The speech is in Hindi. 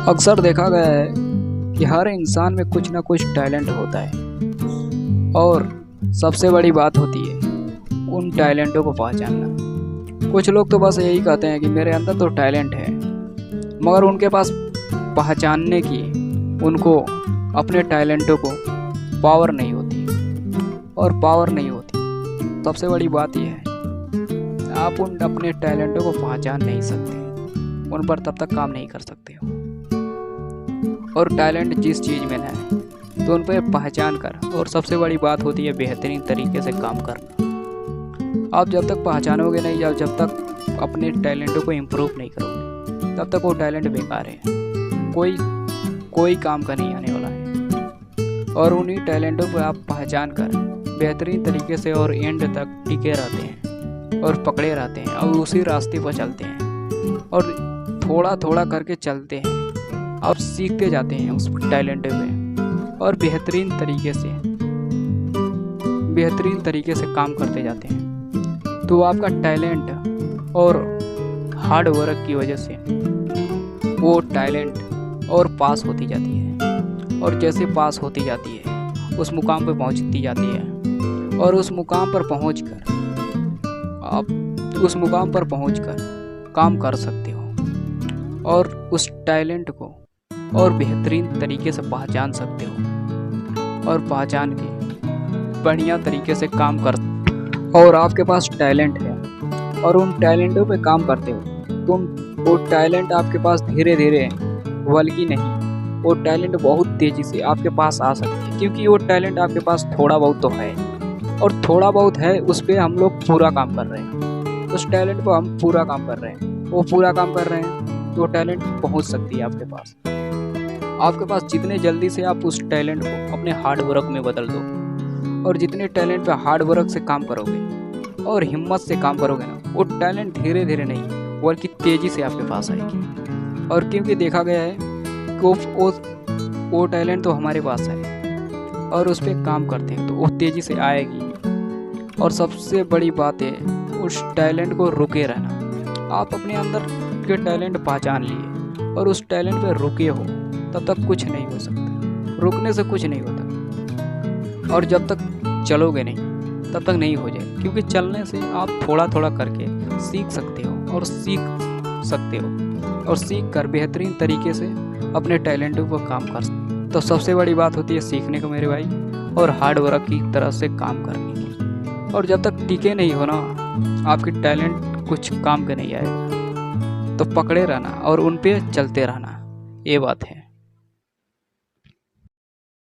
अक्सर देखा गया है कि हर इंसान में कुछ ना कुछ टैलेंट होता है और सबसे बड़ी बात होती है उन टैलेंटों को पहचानना। कुछ लोग तो बस यही कहते हैं कि मेरे अंदर तो टैलेंट है, मगर उनके पास पहचानने की, उनको अपने टैलेंटों को पावर नहीं होती। और पावर नहीं होती, सबसे बड़ी बात यह है आप उन अपने टैलेंटों को पहचान नहीं सकते, उन पर तब तक काम नहीं कर सकते हो। और टैलेंट जिस चीज़ में है तो उन पर पहचान कर, और सबसे बड़ी बात होती है बेहतरीन तरीके से काम करना। आप जब तक पहचानोगे नहीं, या जब तक अपने टैलेंटों को इम्प्रूव नहीं करोगे, तब तक वो टैलेंट बेकार है, कोई काम का नहीं आने वाला है। और उन्हीं टैलेंटों को आप पहचान कर बेहतरीन तरीके से और एंड तक टिके रहते हैं और पकड़े रहते हैं और उसी रास्ते पर चलते हैं और थोड़ा थोड़ा करके चलते हैं। आप सीखते जाते हैं उस टैलेंट में और बेहतरीन तरीके से काम करते जाते हैं। तो आपका टैलेंट और हार्ड वर्क की वजह से वो टैलेंट और पास होती जाती है, और जैसे पास होती जाती है उस मुकाम पर पहुंचती जाती है। और उस मुकाम पर पहुंचकर काम कर सकते हो और उस टैलेंट को और बेहतरीन तरीके से पहचान सकते हो और पहचान के बढ़िया तरीके से काम कर। और आपके पास टैलेंट है और उन टैलेंटों पे काम करते हो, तुम वो टैलेंट आपके पास धीरे धीरे, बल्कि नहीं, वो टैलेंट बहुत तेज़ी से आपके पास आ सकती है, क्योंकि वो टैलेंट आपके पास थोड़ा बहुत तो है, और थोड़ा बहुत है उस पर हम लोग पूरा काम कर रहे हैं। उस टैलेंट पर हम पूरा काम कर रहे हैं, वो पूरा काम कर रहे हैं, तो वो टैलेंट पहुंच सकती है आपके पास। आपके पास जितने जल्दी से आप उस टैलेंट को अपने हार्ड वर्क में बदल दो, और जितने टैलेंट पे हार्ड वर्क से काम करोगे और हिम्मत से काम करोगे ना, वो टैलेंट धीरे धीरे नहीं बल्कि तेज़ी से आपके पास आएगी। और क्योंकि देखा गया है कि वो टैलेंट तो हमारे पास है और उस पर काम करते हैं तो वो तेज़ी से आएगी। और सबसे बड़ी बात है उस टैलेंट को रुके रहना। आप अपने अंदर के टैलेंट पहचान लिए और उस टैलेंट पे रुके हो, तब तक कुछ नहीं हो सकता, रुकने से कुछ नहीं होता। और जब तक चलोगे नहीं तब तक नहीं हो जाए, क्योंकि चलने से आप थोड़ा थोड़ा करके सीख सकते हो और सीख कर बेहतरीन तरीके से अपने टैलेंटों पर काम कर सकते। तो सबसे बड़ी बात होती है सीखने को मेरे भाई, और हार्ड वर्क की तरह से काम करने की। और जब तक टिके नहीं हो ना, आपकी टैलेंट कुछ काम का नहीं आएगा। तो पकड़े रहना और उन पे चलते रहना, ये बात है।